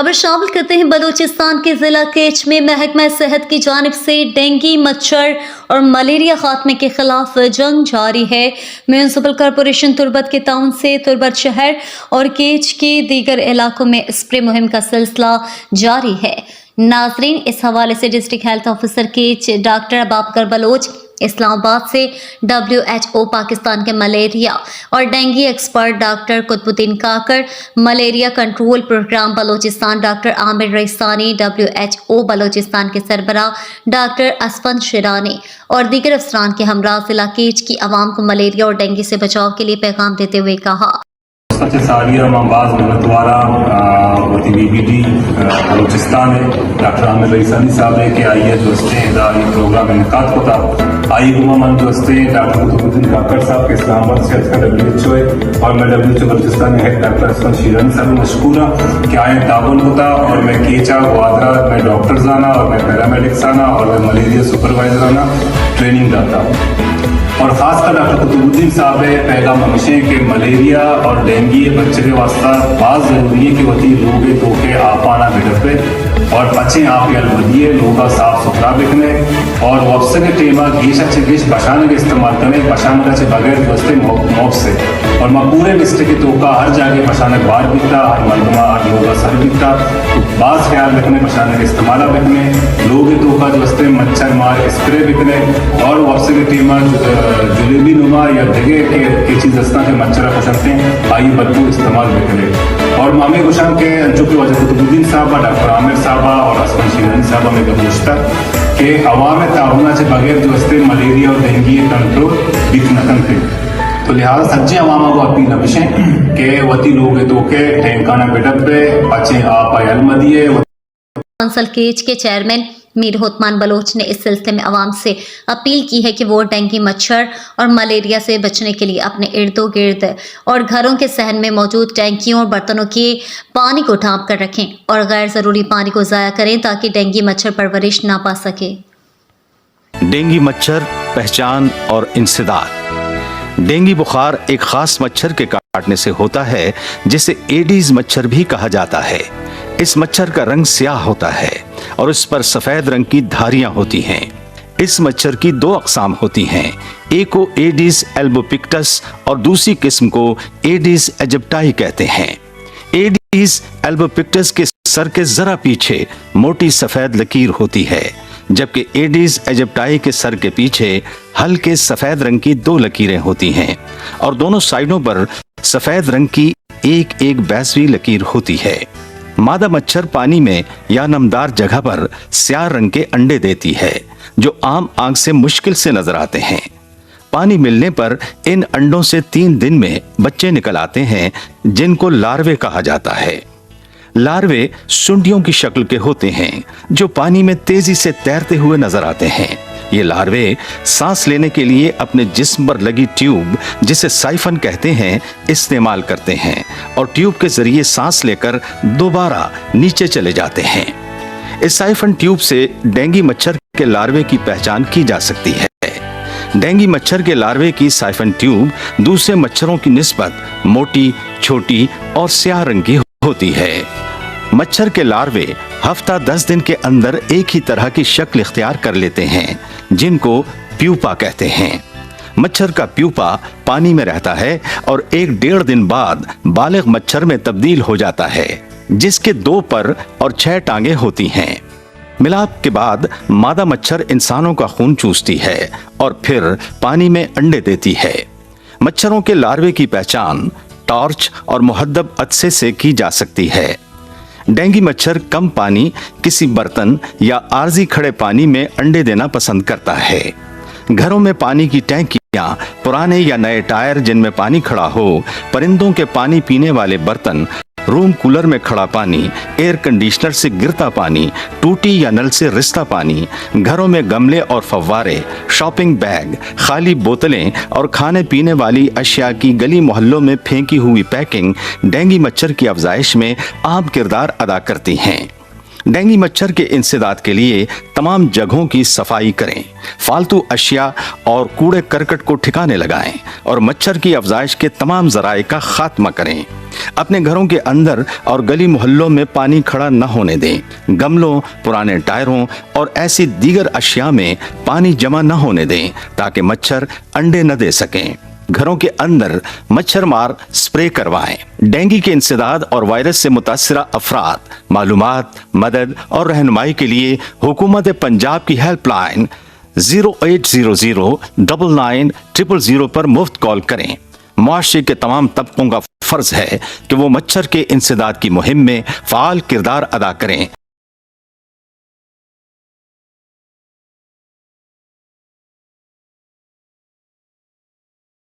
खबर शामिल करते हैं बलूचिस्तान के जिला केच में महकमा सेहत की जानिब से डेंगू मच्छर और मलेरिया खात्मे के खिलाफ जंग जारी है। म्यूनसिपल कॉरपोरेशन तुर्बत के ताउन से तुर्बत शहर और केच के दीगर इलाकों में स्प्रे मुहिम का सिलसिला जारी है। नाजरीन, इस हवाले से district health officer Kech doctor Abubakar Baloch Islamabad से WHO पाकिस्तान के मलेरिया और dengue expert doctor Qutbuddin Kakar, malaria control program Balochistan doctor Amir Raisani, WHO Balochistan के सरबराह डॉक्टर असफंद शिरानी और दीगर अफसरान के हमरा जिला केच की आवाम को मलेरिया और डेंगू से बचाव के लिए पैगाम देते हुए कहा। सालिया माबाज द्वारा वती BBD बलूचिस्तान है डॉक्टर आमिर रईसानी साहब है कि आइए दोस्तें ये प्रोग्राम इनकाद होता आई हुआ मन दोस्तें डॉक्टर कुतुबुद्दीन काकर साहब के इस्लामाबाद से का WHO है और मैं WHO बलूचिस्तान में हेड डॉक्टर असफंद शिरानी साहब मशकूरा कि आए ताउन होता और मैं केचा वादरा मैं डॉक्टर्स आना और मैं पैरामेडिक्स आना और मैं मलेरिया सुपरवाइजर आना ट्रेनिंग दाता और खासकर डॉक्टर कुतुबुद्दीन साहब है पैगाम हमेशा कि मलेरिया और डेंगू बच्चे के वास्ता बहुत ज़रूरी है कि वती लोग धोखे आप आना बिगड़े और बच्चे आप अलवदिए लोग साफ सुथरा बिकने और वब्से के टेमा गेश अच्छे गेश बशाने के इस्तेमाल करें बशाने का बगैर दोस्ते मौत से और मैं पूरे डिस्ट्रिक्ट की तोका हर जगह बशाने बार बिकता हर मलमा हर लोग सर बिकता तो बास ख्याल रखने बशाने के इस्तेमाल बिकने लोग तोका दोस्ते मच्छर मार स्प्रे बिकने और वब्से के टेमा जलेबी नुमा या जगह के चीज़ दस्ता के मच्छर खुशरते हैं आइए बदबू इस्तेमाल बिकने और मामी गुशाम के चूँकि वजह कुतुबुद्दीन साहब डॉक्टर आमिर साहब और असफंद शिरानी साहब में गपूछता कि हवा में ताउना से बगैर दोस्ते मलेरिया और डेंगू कंट्रोल बिक नकन थे तो लिहाजा सच्चे अवामा को अपील हमेशा कि वती लोग तो के ठेकाना बेटप पे बच्चे आप अलमदिए। कौंसल केच के चेयरमैन मीर होतमान बलोच ने इस सिलसिले में आवाम से अपील की है कि वो डेंगू मच्छर और मलेरिया से बचने के लिए अपने इर्दो गिर्द और घरों के सहन में मौजूद टैंकियों और बर्तनों के पानी को ढांप कर रखें और गैर ज़रूरी पानी को ज़ाया करें ताकि डेंगू मच्छर परवरिश ना पा सके। डेंगू मच्छर पहचान और इंसदाद। डेंगू बुखार एक खास मच्छर के काटने से होता है जिसे एडीज मच्छर भी कहा जाता है। इस मच्छर का रंग स्याह होता है और इस पर सफेद रंग की धारियां होती हैं। इस मच्छर की दो अक़साम होती हैं, एक को एडीज एल्बोपिक्टस और दूसरी किस्म को एडीज एजिप्टाई कहते हैं। एडीज एल्बोपिक्टस के सर के जरा पीछे मोटी सफेद लकीर होती है, जबकि एडीज एजिप्टाई के सर के पीछे हल्के सफेद रंग की दो लकीरें होती हैं और दोनों साइडों पर सफेद रंग की एक एक बैसवी लकीर होती है। मादा मच्छर पानी में या नमदार जगह पर स्याह रंग के अंडे देती है जो आम आंख से मुश्किल से नजर आते हैं। पानी मिलने पर इन अंडों से 3 दिन में बच्चे निकल आते हैं जिनको लार्वे कहा जाता है। लार्वे सुंडियों की शक्ल के होते हैं जो पानी में तेजी से तैरते हुए नजर आते हैं। ये लार्वे सांस लेने के लिए अपने जिस्म पर लगी ट्यूब जिसे साइफन कहते हैं इस्तेमाल करते हैं और ट्यूब के जरिए सांस लेकर दोबारा नीचे चले जाते हैं। इस साइफन ट्यूब से डेंगू मच्छर के लार्वे की पहचान की जा सकती है। डेंगू मच्छर के लार्वे की साइफन ट्यूब दूसरे मच्छरों की निस्बत मोटी, छोटी और स्याह रंग की होती है। मच्छर के लार्वे हफ्ता 10 दिन के अंदर एक ही तरह की शक्ल इख्तियार कर लेते हैं जिनको प्यूपा कहते हैं। मच्छर का प्यूपा पानी में रहता है और 1-1.5 दिन बाद बालिग मच्छर में तब्दील हो जाता है जिसके 2 पर और 6 टांगे होती हैं। मिलाप के बाद मादा मच्छर इंसानों का खून चूसती है और फिर पानी में अंडे देती है। मच्छरों के लार्वे की पहचान टॉर्च और मुहद्दब अदसे से की जा सकती है। डेंगू मच्छर कम पानी, किसी बर्तन या आरजी खड़े पानी में अंडे देना पसंद करता है। घरों में पानी की टैंकियां, पुराने या नए टायर जिनमें पानी खड़ा हो, परिंदों के पानी पीने वाले बर्तन, रूम कूलर में खड़ा पानी, एयर कंडीशनर से गिरता पानी, टूटी या नल से रिसता पानी, घरों में गमले और फव्वारे, शॉपिंग बैग, खाली बोतलें और खाने पीने वाली अशिया की गली मोहल्लों में फेंकी हुई पैकिंग डेंगू मच्छर की अफजाइश में अहम किरदार अदा करती हैं। डेंगू मच्छर के इंसदाद के लिए तमाम जगहों की सफाई करें, फालतू अशिया और कूड़े करकट को ठिकाने लगाएं और मच्छर की अफजाइश के तमाम जराए का खात्मा करें। अपने घरों के अंदर और गली मोहल्लों में पानी खड़ा न होने दें। गमलों, पुराने टायरों और ऐसी दीगर अशिया में पानी जमा न होने दें ताकि मच्छर अंडे न दे सकें। घरों के अंदर मच्छर मार स्प्रे करवाएं। डेंगू के इंसदाद और वायरस से मुतासिरा अफराद मालूमात, मदद और रहनुमाई के लिए हुकूमत पंजाब की हेल्पलाइन 0800-99-000 पर मुफ्त कॉल करें। मुआशरे के तमाम तबकों का फर्ज है कि वो मच्छर के इंसदाद की मुहिम में फाल किरदार अदा करें